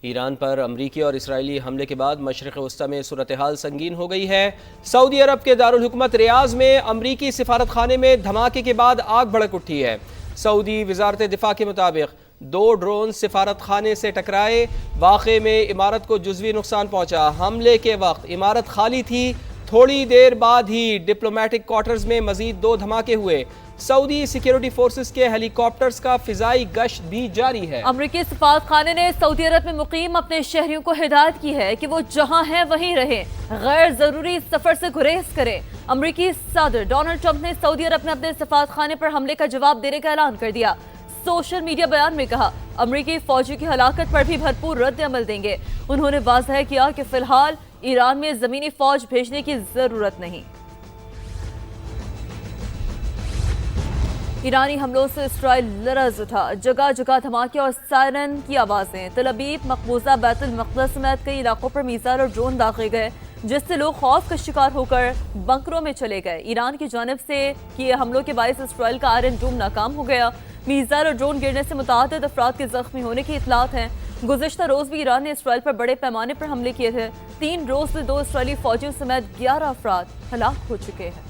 ایران پر امریکی اور اسرائیلی حملے کے بعد مشرق وسطی میں صورتحال سنگین ہو گئی ہے۔ سعودی عرب کے دارالحکومت ریاض میں امریکی سفارت خانے میں دھماکے کے بعد آگ بھڑک اٹھی ہے۔ سعودی وزارت دفاع کے مطابق 2 ڈرون سفارت خانے سے ٹکرائے۔ واقعے میں عمارت کو جزوی نقصان پہنچا۔ حملے کے وقت عمارت خالی تھی۔ تھوڑی دیر بعد ہی ڈپلومیٹک کوارٹرز میں مزید 2 دھماکے ہوئے۔ سعودی سیکیورٹی فورسز کے ہیلی کاپٹرز کا فضائی گشت بھی جاری ہے۔ امریکی سفارت خانے نے سعودی عرب میں مقیم اپنے شہریوں کو ہدایت کی ہے کہ وہ جہاں ہیں وہیں رہیں، غیر ضروری سفر سے گریز کریں۔ امریکی صدر ڈونلڈ ٹرمپ نے سعودی عرب میں اپنے سفارت خانے پر حملے کا جواب دینے کا اعلان کر دیا۔ سوشل میڈیا بیان میں کہا امریکی فوجی کی ہلاکت پر بھی بھرپور رد عمل دیں گے۔ انہوں نے واضح کیا کہ فی الحال ایران میں زمینی فوج بھیجنے کی ضرورت نہیں۔ ایرانی حملوں سے اسرائیل لرز اٹھا، جگہ جگہ دھماکے اور سائرن کی آوازیں۔ تل ابیب، مقبوضہ بیت المقدس سمیت کئی علاقوں پر میزائل اور ڈرون داغے گئے، جس سے لوگ خوف کا شکار ہو کر بنکروں میں چلے گئے۔ ایران کی جانب سے کیے حملوں کے باعث اسرائیل کا آئرن ڈوم ناکام ہو گیا۔ میزائل اور ڈرون گرنے سے متعدد افراد کے زخمی ہونے کی اطلاعات ہیں۔ گزشتہ روز بھی ایران نے اسرائیل پر بڑے پیمانے پر حملے کیے تھے۔ 3 روز میں 2 اسرائیلی فوجیوں سمیت 11 افراد ہلاک ہو چکے ہیں۔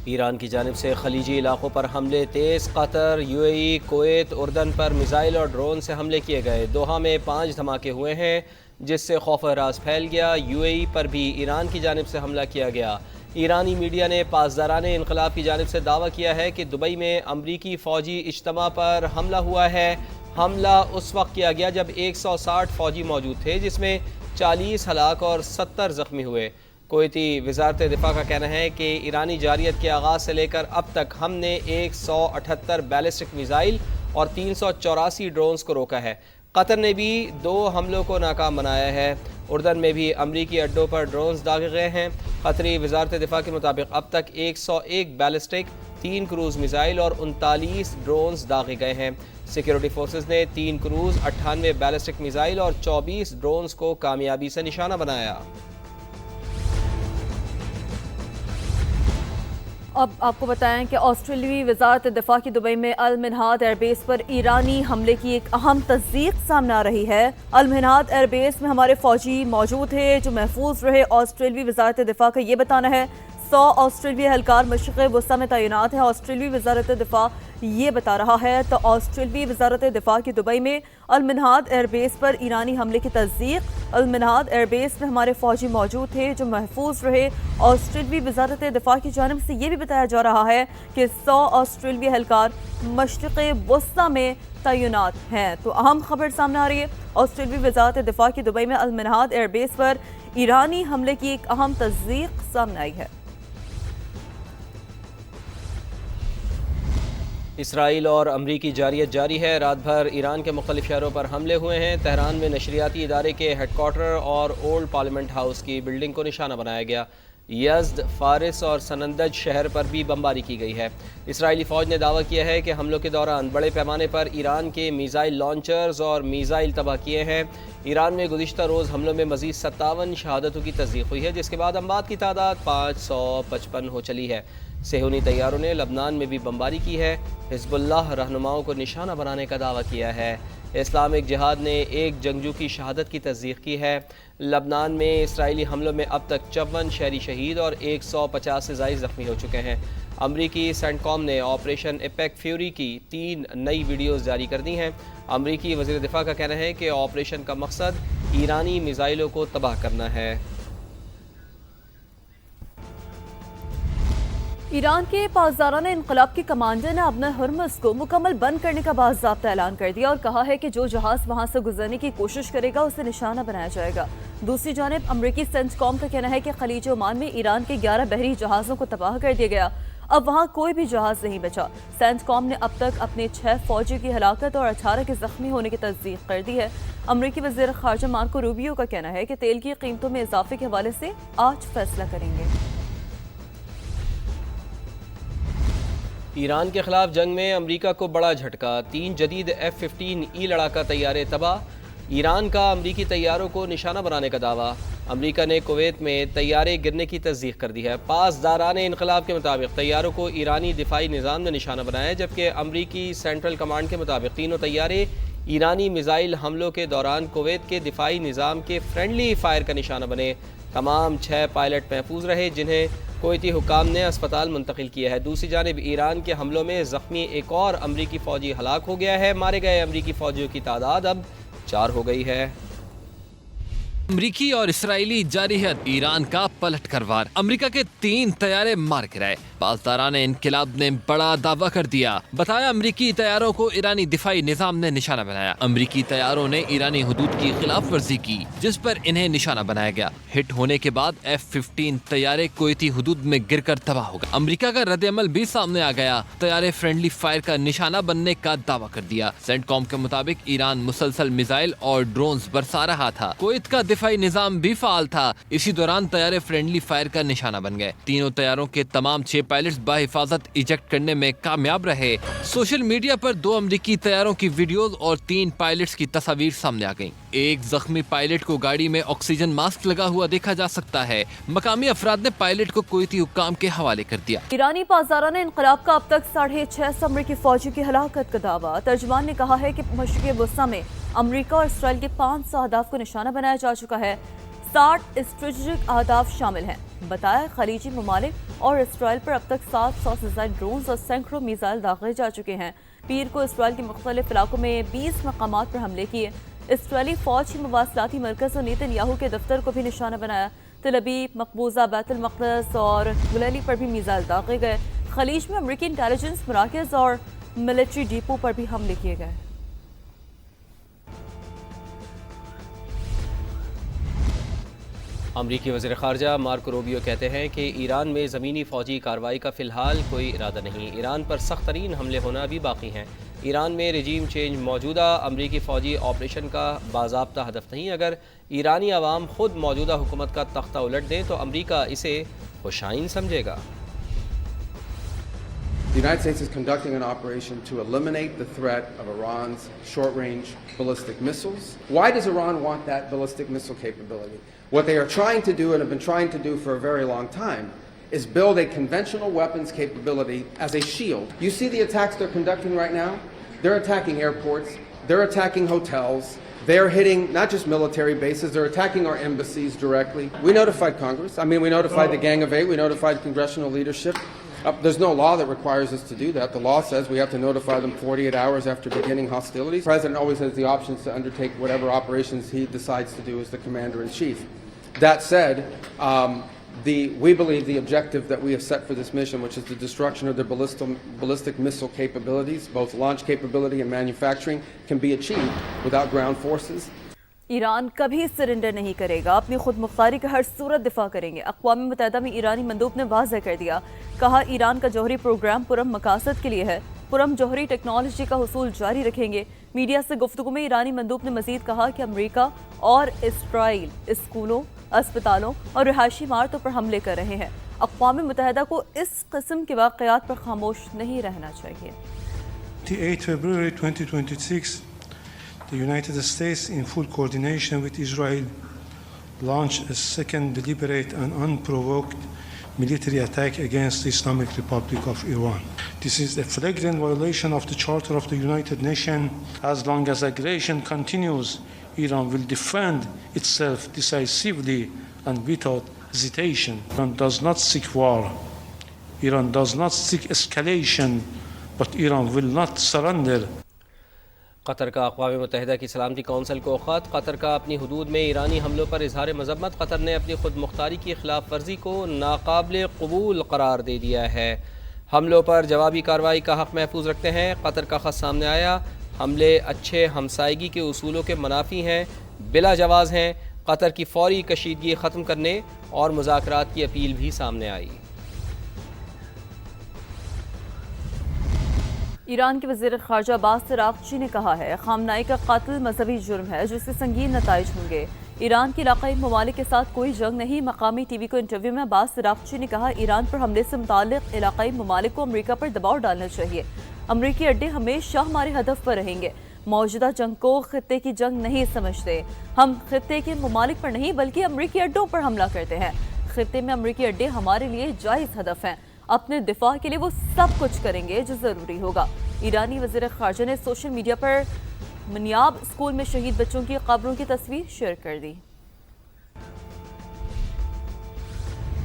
ایران کی جانب سے خلیجی علاقوں پر حملے تیز۔ قطر، UAE، کویت، اردن پر میزائل اور ڈرون سے حملے کیے گئے۔ دوحہ میں 5 دھماکے ہوئے ہیں جس سے خوف و ہراس پھیل گیا۔ UAE پر بھی ایران کی جانب سے حملہ کیا گیا۔ ایرانی میڈیا نے پاسداران انقلاب کی جانب سے دعویٰ کیا ہے کہ دبئی میں امریکی فوجی اجتماع پر حملہ ہوا ہے۔ حملہ اس وقت کیا گیا جب 160 فوجی موجود تھے، جس میں 40 ہلاک اور 70 زخمی ہوئے۔ کویتی وزارت دفاع کا کہنا ہے کہ ایرانی جارحیت کے آغاز سے لے کر اب تک ہم نے 178 بیلسٹک میزائل اور 384 ڈرونز کو روکا ہے۔ قطر نے بھی 2 حملوں کو ناکام بنایا ہے۔ اردن میں بھی امریکی اڈوں پر ڈرونز داغے گئے ہیں۔ قطری وزارت دفاع کے مطابق اب تک 101 بیلسٹک، 3 کروز میزائل اور 39 ڈرونز داغے گئے ہیں۔ سیکیورٹی فورسز نے 3 کروز، 98 بیلسٹک میزائل اور 24 ڈرونز کو کامیابی سے نشانہ بنایا۔ اب آپ کو بتائیں کہ آسٹریلوی وزارت دفاع کی دبئی میں المنہاد ایئر بیس پر ایرانی حملے کی ایک اہم تصدیق سامنے آ رہی ہے۔ المنہاد ایئر بیس میں ہمارے فوجی موجود تھے جو محفوظ رہے۔ آسٹریلوی وزارت دفاع کا یہ بتانا ہے 100 آسٹریلوی اہلکار مشرق وسطی میں تعینات ہیں۔ آسٹریلوی وزارت دفاع یہ بتا رہا ہے تو آسٹریلوی وزارت دفاع کی دبئی میں المنہاد ایئر بیس پر ایرانی حملے کی تصدیق۔ المنہاد ایئر بیس میں ہمارے فوجی موجود تھے جو محفوظ رہے۔ آسٹریلوی وزارت دفاع کی جانب سے یہ بھی بتایا جا رہا ہے کہ 100 آسٹریلوی اہلکار مشرق وسطی میں تعینات ہیں۔ تو اہم خبر سامنے آ رہی ہے، آسٹریلوی وزارت دفاع کی دبئی میں المنہاد ایئر بیس پر ایرانی حملے کی ایک اہم تصدیق سامنے آئی ہے۔ اسرائیل اور امریکی جارحیت جاری ہے۔ رات بھر ایران کے مختلف شہروں پر حملے ہوئے ہیں۔ تہران میں نشریاتی ادارے کے ہیڈ کوارٹر اور اولڈ پارلیمنٹ ہاؤس کی بلڈنگ کو نشانہ بنایا گیا۔ یزد، فارس اور سنندج شہر پر بھی بمباری کی گئی ہے۔ اسرائیلی فوج نے دعویٰ کیا ہے کہ حملوں کے دوران بڑے پیمانے پر ایران کے میزائل لانچرز اور میزائل تباہ کیے ہیں۔ ایران میں گزشتہ روز حملوں میں مزید 57 شہادتوں کی تصدیق ہوئی ہے، جس کے بعد اموات کی تعداد 555 ہو چلی ہے۔ صہیونی طیاروں نے لبنان میں بھی بمباری کی ہے۔ حزب اللہ رہنماؤں کو نشانہ بنانے کا دعویٰ کیا ہے۔ اسلامک جہاد نے ایک جنگجو کی شہادت کی تصدیق کی ہے۔ لبنان میں اسرائیلی حملوں میں اب تک 54 شہری شہید اور 150 سے زائد زخمی ہو چکے ہیں۔ امریکی سینٹ کام نے آپریشن ایپیک فیوری کی 3 نئی ویڈیوز جاری کر دی ہیں۔ امریکی وزیر دفاع کا کہنا ہے کہ آپریشن کا مقصد ایرانی میزائلوں کو تباہ کرنا ہے۔ ایران کے پاسداران انقلاب کے کمانڈر نے ابن ہرمز کو مکمل بند کرنے کا باضابطہ اعلان کر دیا اور کہا ہے کہ جو جہاز وہاں سے گزرنے کی کوشش کرے گا اسے نشانہ بنایا جائے گا۔ دوسری جانب امریکی سینٹ کام کا کہنا ہے کہ خلیج عمان میں ایران کے 11 بحری جہازوں کو تباہ کر دیا گیا۔ اب وہاں کوئی بھی جہاز نہیں بچا۔ سینٹ کام نے اب تک اپنے 6 فوجی کی ہلاکت اور 18 کے زخمی ہونے کی تصدیق کر دی ہے۔ امریکی وزیر خارجہ مارکو روبیو کا کہنا ہے کہ تیل کی قیمتوں میں اضافے کے حوالے سے آج فیصلہ کریں گے۔ ایران کے خلاف جنگ میں امریکہ کو بڑا جھٹکا، 3 جدید F-15E لڑاکا طیارے تباہ۔ ایران کا امریکی طیاروں کو نشانہ بنانے کا دعویٰ۔ امریکہ نے کویت میں طیارے گرنے کی تصدیق کر دی ہے۔ پاسداران انقلاب کے مطابق طیاروں کو ایرانی دفاعی نظام نے نشانہ بنایا ہے، جبکہ امریکی سینٹرل کمانڈ کے مطابق تینوں طیارے ایرانی میزائل حملوں کے دوران کویت کے دفاعی نظام کے فرینڈلی فائر کا نشانہ بنے۔ تمام 6 پائلٹ محفوظ رہے، جنہیں کویتی حکام نے اسپتال منتقل کیا ہے۔ دوسری جانب ایران کے حملوں میں زخمی ایک اور امریکی فوجی ہلاک ہو گیا ہے۔ مارے گئے امریکی فوجیوں کی تعداد اب 4 ہو گئی ہے۔ امریکی اور اسرائیلی جارحیت، ایران کا پلٹ کر وار، امریکہ کے 3 طیارے مار گرائے۔ پاسداران انقلاب نے بڑا دعویٰ کر دیا، بتایا امریکی طیاروں کو ایرانی دفاعی نظام نے نشانہ بنایا۔ امریکی طیاروں نے ایرانی حدود کی خلاف ورزی کی، جس پر انہیں نشانہ بنایا گیا۔ ہٹ ہونے کے بعد F-15 طیارے کویتی حدود میں گر کر تباہ ہو گئے۔ امریکہ کا رد عمل بھی سامنے آ گیا، طیارے فرینڈلی فائر کا نشانہ بننے کا دعویٰ کر دیا۔ سینٹ کام کے مطابق ایران مسلسل میزائل اور ڈرونز برسا رہا تھا۔ کویت کا دفاعی نظام بھی فعال تھا، اسی دوران طیارے فرینڈلی فائر کا نشانہ بن گئے۔ تینوں طیاروں کے تمام 6 پائلٹس بحفاظت ایجیکٹ کرنے میں کامیاب رہے۔ سوشل میڈیا پر 2 امریکی طیاروں کی ویڈیوز اور 3 پائلٹس کی تصاویر سامنے آ گئیں۔ ایک زخمی پائلٹ کو گاڑی میں آکسیجن ماسک لگا ہوا دیکھا جا سکتا ہے۔ مقامی افراد نے پائلٹ کو کویتی حکام کے حوالے کر دیا۔ ایرانی پاسداران انقلاب کا اب تک 650 امریکی فوجیوں کی ہلاکت کا دعویٰ۔ ترجمان نے کہا ہے کہ مشرق وسطی میں امریکہ اور اسرائیل کے 500 اہداف کو نشانہ بنایا جا چکا ہے۔ 60 اسٹریٹجک اہداف شامل ہیں۔ بتایا خلیجی ممالک اور اسرائیل پر اب تک 700 سے زائد ڈرونز اور سینکڑوں میزائل داغے جا چکے ہیں۔ پیر کو اسرائیل کے مختلف علاقوں میں 20 مقامات پر حملے کیے۔ اسرائیلی فوج کی مواصلاتی مرکز اور نیتن یاہو کے دفتر کو بھی نشانہ بنایا۔ تل ابیب، مقبوضہ بیت المقدس اور گلیلی پر بھی میزائل داغے گئے۔ خلیج میں امریکی انٹیلیجنس مراکز اور ملٹری ڈیپو پر بھی حملے کیے گئے۔ امریکی وزیر خارجہ مارکو روبیو کہتے ہیں کہ ایران میں زمینی فوجی کارروائی کا فی الحال کوئی ارادہ نہیں۔ ایران پر سخت ترین حملے ہونا بھی باقی ہیں۔ ایران میں رجیم چینج موجودہ امریکی فوجی آپریشن کا باضابطہ ہدف نہیں۔ اگر ایرانی عوام خود موجودہ حکومت کا تختہ الٹ دیں تو امریکہ اسے خوشائن سمجھے گا۔ The United States is conducting an operation to eliminate the threat of Iran's short-range ballistic missiles. Why does Iran want that ballistic missile capability? What they are trying to do and have been trying to do for a very long time is build a conventional weapons capability as a shield. You see the attacks they're conducting right now? They're attacking airports, they're attacking hotels, they're hitting not just military bases, they're attacking our embassies directly. We notified Congress. We notified the Gang of Eight, we notified congressional leadership. There's no law that requires us to do that. The law says we have to notify them 48 hours after beginning hostilities. The President always has the options to undertake whatever operations he decides to do as the Commander-in-Chief. That said, we believe the objective that we have set for this mission, which is the destruction of their ballistic missile capabilities, both launch capability and manufacturing, can be achieved without ground forces. Iran کبھی surrender نہیں کرے گا، اپنی خود مختاری کا ہر صورت دفاع کریں گے۔ اقوام متحدہ میں ایرانی مندوب نے واضح کر دیا، کہا ایران کا جوہری پروگرام پرم مقاصد کے لیے ہے، پرم جوہری ٹیکنالوجی کا حصول جاری رکھیں گے۔ میڈیا سے گفتگو میں ایرانی مندوب نے مزید کہا کہ امریکہ اور اسرائیل اسکولوں، اسپتالوں اور رہائشی عمارتوں پر حملے کر رہے ہیں۔ اقوام متحدہ کو اس قسم کے واقعات پر خاموش نہیں رہنا چاہیے۔ 8 February 2026 the United States, in full coordination with Israel, launched a second deliberate and unprovoked military attack against the Islamic Republic of Iran. This is a flagrant violation of the Charter of the United Nations. As long as aggression continues, Iran will defend itself decisively and without hesitation. Iran does not seek war. Iran does not seek escalation, but Iran will not surrender. قطر کا اقوام متحدہ کی سلامتی council کو خط۔ قطر کا اپنی حدود میں ایرانی حملوں پر اظہار مذمت۔ قطر نے اپنی خود مختاری کی خلاف ورزی کو ناقابل قبول قرار دے دیا ہے۔ حملوں پر جوابی کارروائی کا حق محفوظ رکھتے ہیں۔ قطر کا خط سامنے آیا، حملے اچھے ہمسائیگی کے اصولوں کے منافی ہیں، بلا جواز ہیں۔ قطر کی فوری کشیدگی ختم کرنے اور مذاکرات کی اپیل بھی سامنے آئی۔ ایران کے وزیر خارجہ عباس عراقچی نے کہا ہے خامنائی کا قتل مذہبی جرم ہے جس سے سنگین نتائج ہوں گے۔ ایران کے علاقائی ممالک کے ساتھ کوئی جنگ نہیں۔ مقامی ٹی وی کو انٹرویو میں عباس عراقچی نے کہا ایران پر حملے سے متعلق علاقائی ممالک کو امریکہ پر دباؤ ڈالنا چاہیے۔ امریکی اڈے ہمیشہ ہمارے ہدف پر رہیں گے۔ موجودہ جنگ کو خطے کی جنگ نہیں سمجھتے. ہم خطے کے ممالک پر نہیں بلکہ امریکی اڈوں پر حملہ کرتے ہیں. خطے میں امریکی اڈے ہمارے لیے جائز ہدف ہیں. اپنے دفاع کے لیے وہ سب کچھ کریں گے جو ضروری ہوگا. ایرانی وزیر خارجہ نے سوشل میڈیا پر منیاب اسکول میں شہید بچوں کی قبروں کی تصویر شیئر کر دی.